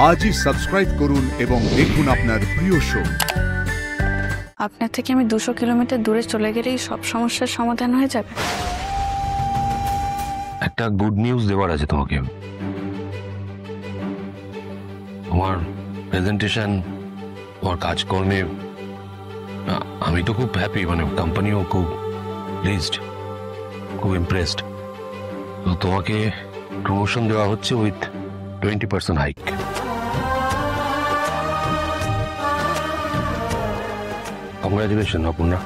আজই সাবস্ক্রাইব করুন এবং দেখুন আপনার প্রিয় শো। আপনার থেকে আমি 200 কিলোমিটার দূরে চলে গেলেই সব সমস্যার সমাধান হয়ে যাবে। একটা গুড নিউজ দেওয়ার আছে তোমাকে। তোমার প্রেজেন্টেশন, তোমার কাজকর্মে আমি তো খুব হ্যাপি, মানে কোম্পানিও খুব প্লিজড, খুব ইমপ্রেসড। তো তোমাকে প্রমোশন দেওয়া হচ্ছে with 20% hike. Congratulation Aparna.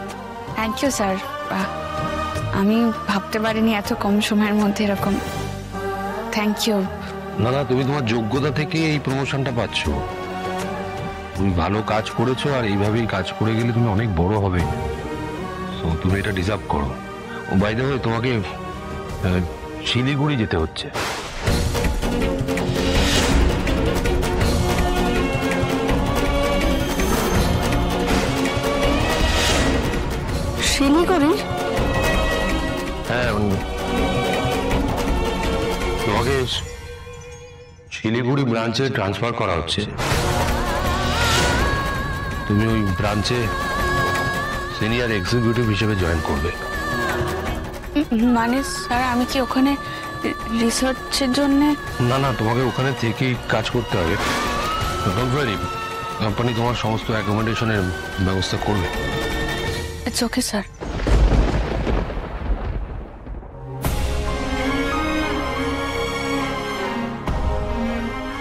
Thank you sir. আমি ভাবতে পারিনি এত কম সময়ের মধ্যে এরকম। Thank you. না না, তুমি তোমার যোগ্যতা থেকে এই প্রমোশনটা পাচ্ছ। তুমি ভালো কাজ করেছো, আর এইভাবেই কাজ করে গেলে তুমি অনেক বড় হবে। তো তুমি এটা ডিজার্ভ করো। ও বাই দ্য ওয়ে, তোমাকে শিলিগুড়ি যেতে হচ্ছে। শিলিগুড়ি? হ্যাঁ, তোমাকে শিলিগুড়ি ব্রাঞ্চে ট্রান্সফার করা হচ্ছে। তুমি ওই ব্রাঞ্চে সিনিয়র এক্সিকিউটিভ হিসেবে জয়েন করবে। মানে স্যার, আমি কি ওখানে রিসার্চের জন্য? না না, তোমাকে ওখানে থেকেই কাজ করতে হবে। ডোন্ট ওয়ারি, কোম্পানি তোমার সমস্ত অ্যাকোমোডেশনের ব্যবস্থা করবে। It's okay sir.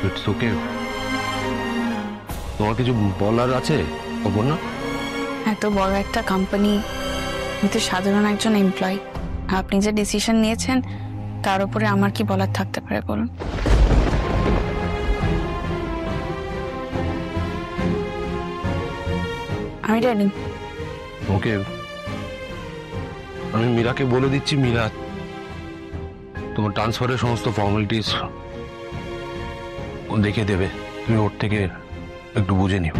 It's okay. তোমার কিছু বলার আছে অপর্ণা? এত বড় একটা কোম্পানি, আমি তো সাধারণ একজন এমপ্লয়ি। আপনি যে ডিসিশন নিয়েছেন তার উপরে আমার কি বলার থাকতে পারে বলুন? আমি রেডি। ওকে, আমি মীরাকে বলে দিচ্ছি। মীরা তোমার ট্রান্সফারের সমস্ত ফর্মালিটিস ও দেখে দেবে। তুমি ওর থেকে একটু বুঝে নিও।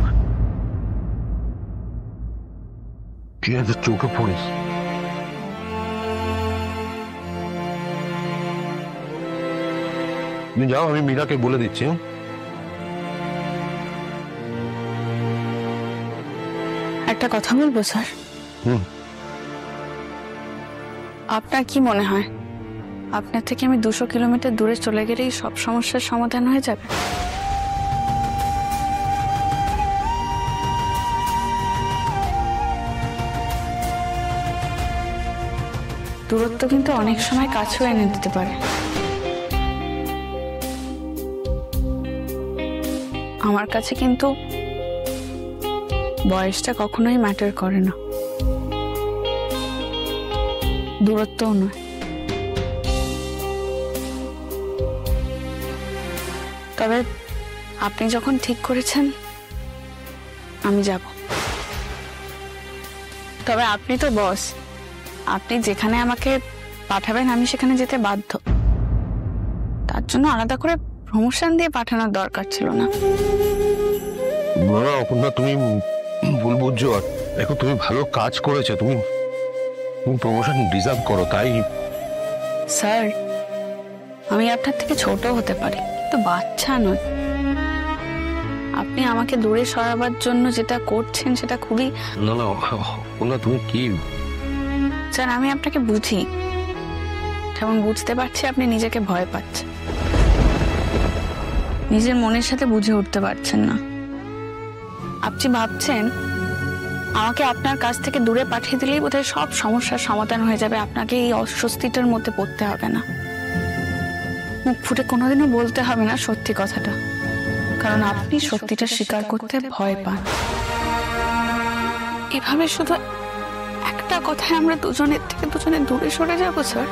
কি আছে, চোখে পড়িস। তুমি যাও, আমি মীরাকে বলে দিচ্ছি। একটা কথা বলবো স্যার? আপনার কি মনে হয় আপনার থেকে আমি 200 কিলোমিটার দূরে চলে গেলেই সব সমস্যার সমাধান হয়ে যাবে? দূরত্ব কিন্তু অনেক সময় কাছেও এনে দিতে পারে। আমার কাছে কিন্তু বয়সটা কখনোই ম্যাটার করে না, দূরত্বও নয়। তবে আপনি যখন ঠিক করেছেন আমি যাব। তবে আপনি তো বস, আপনি যেখানে আমাকে পাঠাবেন আমি সেখানে যেতে বাধ্য। তার জন্য আলাদা করে প্রমোশন দিয়ে পাঠানোর দরকার ছিল না। অপর্ণা, তুমি ভুল বুঝছো। আর দেখো, তুমি ভালো কাজ করেছো, তুমি প্রমোশন ডিজার্ভ করো। তাই স্যার, আমি আপনার থেকে ছোট হতে পারি, কিন্তু বাচ্চা নয়। আপনি আমাকে দূরে সরাবার জন্য যেটা করছেন সেটা খুবই... না না অপর্ণা, তুমি কি... স্যার, আমি আপনাকে বুঝি, যেমন বুঝতে পারছি আপনি নিজেকে ভয় পাচ্ছেন, নিজের মনের সাথে বুঝে উঠতে পারছেন না। আপনি ভাবছেন আমাকে আপনার কাছ থেকে দূরে পাঠিয়ে দিলেই বোধহয় সব সমস্যার সমাধান হয়ে যাবে, আপনাকে এই অস্বস্তিটার মধ্যে পড়তে হবে না, মুখ ফুটে কোনোদিনও বলতে হবে না সত্যি কথাটা, কারণ আপনি সত্যিটা স্বীকার করতে ভয় পান। এভাবে শুধু একটা কথায় আমরা দুজনের থেকে দুজনে দূরে সরে যাবো স্যার?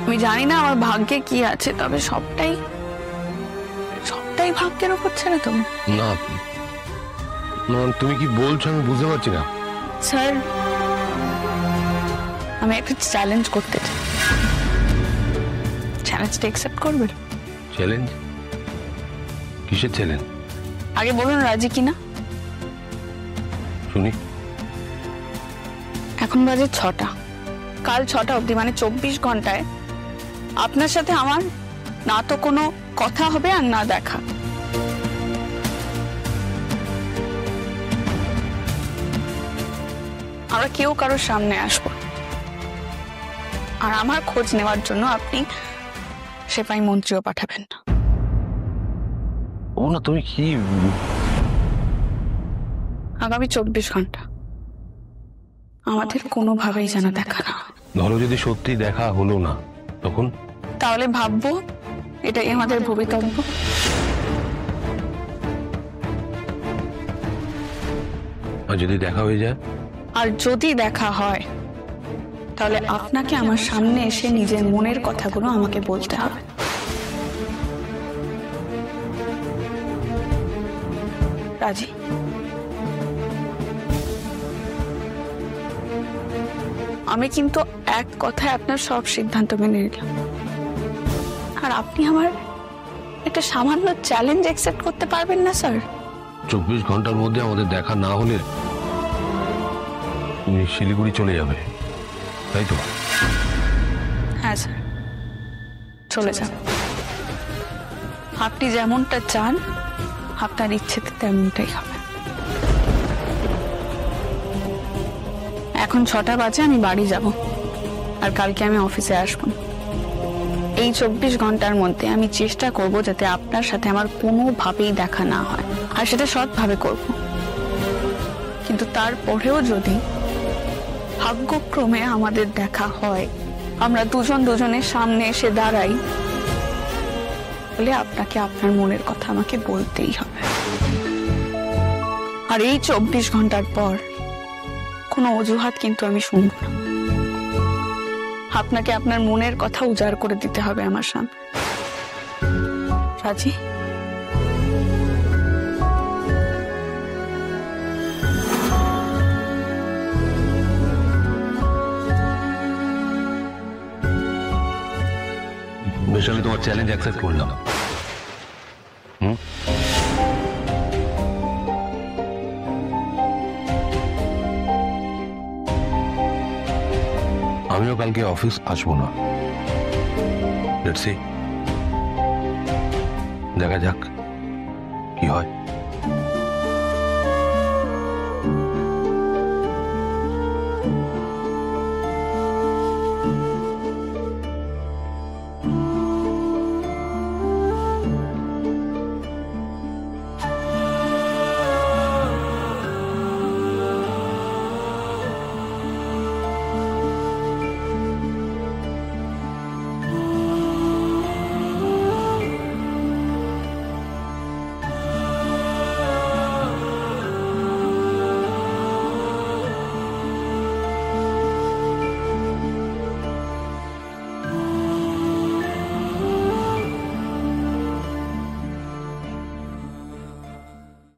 আমি জানি না আমার ভাগ্যে কি আছে, তবে সবটাই ভাগ্যের উপর ছেড়ে দেবো। না, তুমি কি বলছো আমি বুঝতে পারছি না। স্যার, আমি একটা চ্যালেঞ্জ করতে চাই, চ্যালেঞ্জটা অ্যাকসেপ্ট করবেন? চ্যালেঞ্জ? কিসের চ্যালেঞ্জ? আগে বলুন রাজি কিনা শুনি। এখন বাজে 6টা, কাল 6টা অবধি মানে 24 ঘন্টায় আপনার সাথে আমার না তো কোনো কথা হবে আর না দেখা। আমরা কেউ কারোর সামনে আসবো, আর আমার খোঁজ নেওয়ার জন্য আপনি সেপাই মন্ত্রীও পাঠাবেন না। ও না, তুমি কি আগামী 24 ঘন্টা আমাদের কোনোভাবেই যেন দেখা না। ধরো যদি সত্যি দেখা হলো না, তখন তাহলে ভাববো এটাই আমাদের ভবিতব্য। আর যদি দেখা হয়ে যায়? আর যদি দেখা হয় তাহলে আপনাকে আমার সামনে এসে নিজের মনের কথাগুলো আমাকে বলতে হবে। রাজি? আমি কিন্তু এক কথায় আপনার সব সিদ্ধান্ত মেনে নিলাম, আর আপনি আমার একটা সামান্য চ্যালেঞ্জ অ্যাকসেপ্ট করতে পারবেন না স্যার? 24 ঘন্টার মধ্যে আমাদের দেখা না হলে তুমি শিলিগুড়ি চলে যাবে, তাই তো? হ্যাঁ স্যার, চলে যান। আপনি যেমনটা চান আপনার ইচ্ছেতে তেমনটাই হবে। এখন 6টা বাজে, আমি বাড়ি যাব, আর কালকে আমি অফিসে আসব। এই 24 ঘন্টার মধ্যে আমি চেষ্টা করব যাতে আপনার সাথে আমার কোনোভাবেই দেখা না হয়, আর সেটা সৎভাবে করব। কিন্তু তারপরেও যদি ভাগ্যক্রমে আমাদের দেখা হয়, আমরা দুজন দুজনের সামনে এসে দাঁড়াই, তাহলে আপনাকে আপনার মনের কথা আমাকে বলতেই হবে। আর এই 24 ঘন্টার পর কোনো অজুহাত কিন্তু আমি শুনব না। আপনাকে আপনার মনের কথা উজাড় করে দিতে হবে আমার সামনে। রাজি? বেশ, আমি তোমার চ্যালেঞ্জ অ্যাকসেপ্ট করলাম। আমিও কালকে অফিস আসবো না। লেটস সি, দেখা যাক কি হয়।